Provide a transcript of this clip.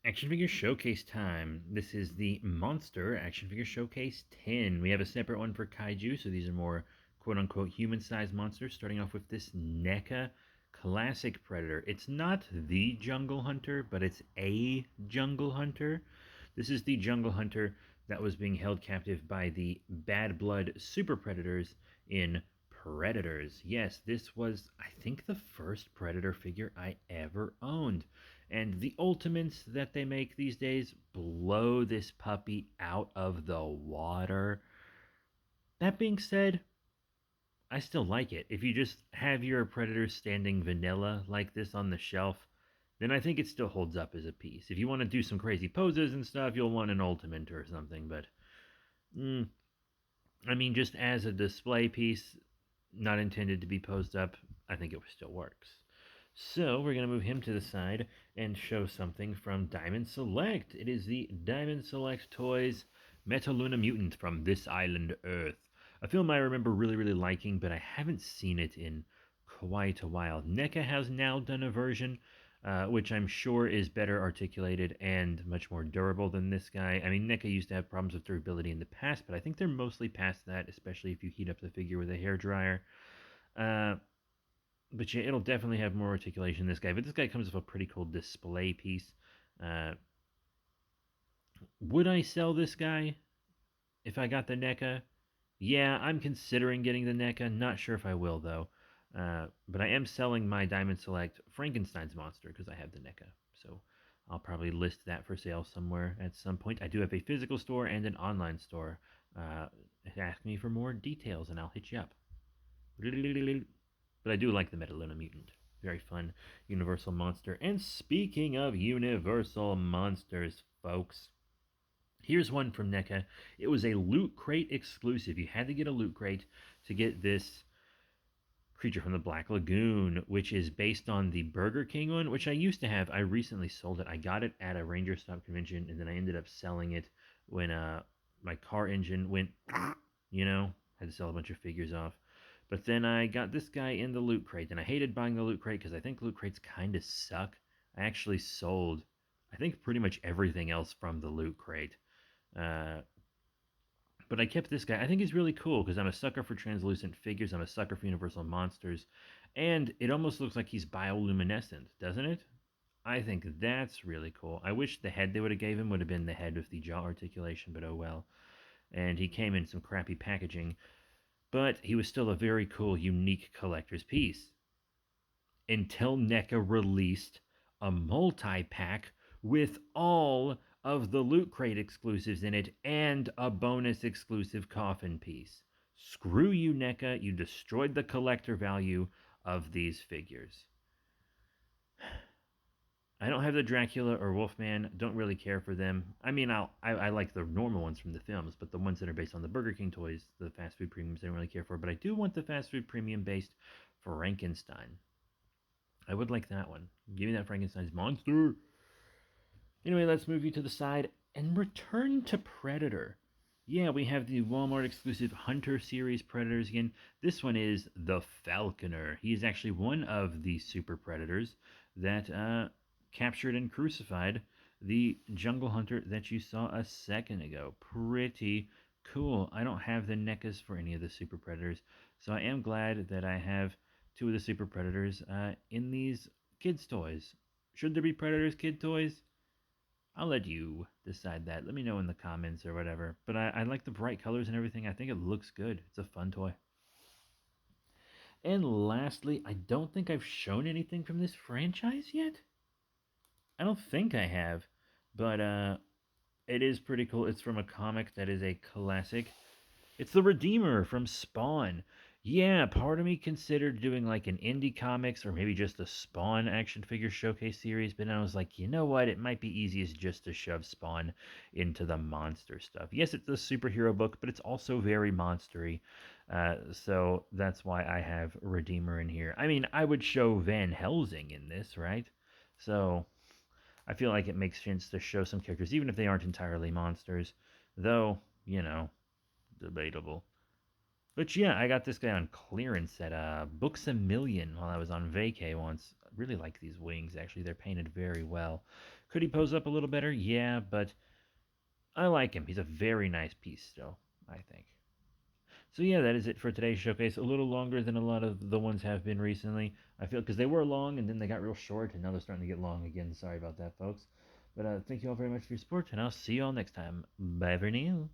Action Figure Showcase time. This is the Monster Action Figure Showcase 10. We have a separate one for Kaiju, so these are more quote-unquote human-sized monsters, starting off with this NECA Classic Predator. It's not the Jungle Hunter, but it's a Jungle Hunter. This is the Jungle Hunter that was being held captive by the Bad Blood Super Predators in Predators. Yes, this was, I think, the first Predator figure I ever owned. And the Ultimates that they make these days blow this puppy out of the water. That being said, I still like it. If you just have your Predator standing vanilla like this on the shelf, then I think it still holds up as a piece. If you want to do some crazy poses and stuff, you'll want an Ultimate or something. But, I mean, just as a display piece, not intended to be posed up, I think it still works. So we're going to move him to the side and show something from Diamond Select. It is the Diamond Select Toys Metaluna Mutant from This Island Earth. A film I remember really, really liking, but I haven't seen it in quite a while. NECA has now done a version, which I'm sure is better articulated and much more durable than this guy. I mean, NECA used to have problems with durability in the past, but I think they're mostly past that, especially if you heat up the figure with a hairdryer. But yeah, it'll definitely have more articulation than this guy. But this guy comes with a pretty cool display piece. Uh, would I sell this guy if I got the NECA? Yeah, I'm considering getting the NECA. Not sure if I will, though. But I am selling my Diamond Select Frankenstein's monster because I have the NECA. So I'll probably list that for sale somewhere at some point. I do have a physical store and an online store. Ask me for more details and I'll hit you up. But I do like the Metaluna Mutant. Very fun Universal monster. And speaking of Universal monsters, folks, here's one from NECA. It was a Loot Crate exclusive. You had to get a Loot Crate to get this creature from the Black Lagoon, which is based on the Burger King one, which I used to have. I recently sold it. I got it at a Ranger Stop convention, and then I ended up selling it when my car engine went, had to sell a bunch of figures off. But then I got this guy in the Loot Crate, and I hated buying the Loot Crate because I think Loot Crates kind of suck. I actually sold, I think, pretty much everything else from the Loot Crate. Uh, but I kept this guy. I think he's really cool because I'm a sucker for translucent figures. I'm a sucker for Universal monsters. And it almost looks like he's bioluminescent, doesn't it? I think that's really cool. I wish the head they would have gave him would have been the head with the jaw articulation, but oh well. And he came in some crappy packaging. But he was still a very cool, unique collector's piece. Until NECA released a multi-pack with all of the Loot Crate exclusives in it and a bonus exclusive coffin piece. Screw you, NECA. You destroyed the collector value of these figures. I don't have the Dracula or Wolfman. Don't really care for them. I mean, I like the normal ones from the films, but the ones that are based on the Burger King toys, the fast food premiums, I don't really care for. But I do want the fast food premium based Frankenstein. I would like that one. Give me that Frankenstein's monster. Anyway, let's move you to the side and return to Predator. Yeah, we have the Walmart exclusive Hunter series Predators again. This one is the Falconer. He is actually one of the super predators that captured and crucified the jungle hunter that you saw a second ago. Pretty cool. I don't have the NECAs for any of the super predators, so I am glad that I have two of the super predators in these kids' toys. Should there be Predators kid toys? I'll let you decide that. Let me know in the comments or whatever. But I like the bright colors and everything. I think it looks good. It's a fun toy. And lastly, I don't think I've shown anything from this franchise yet. I don't think I have. But it is pretty cool. It's from a comic that is a classic. It's the Redeemer from Spawn. Yeah, part of me considered doing like an indie comics or maybe just a Spawn action figure showcase series, but then I was like, you know what? It might be easiest just to shove Spawn into the monster stuff. Yes, it's a superhero book, but it's also very monstery. So that's why I have Redeemer in here. I mean, I would show Van Helsing in this, right? So I feel like it makes sense to show some characters, even if they aren't entirely monsters. Though, debatable. But yeah, I got this guy on clearance at Books a Million while I was on vacay once. I really like these wings, actually. They're painted very well. Could he pose up a little better? Yeah, but I like him. He's a very nice piece still, I think. So yeah, that is it for today's showcase. A little longer than a lot of the ones have been recently. I feel because they were long and then they got real short and now they're starting to get long again. Sorry about that, folks. But thank you all very much for your support, and I'll see you all next time. Bye for now.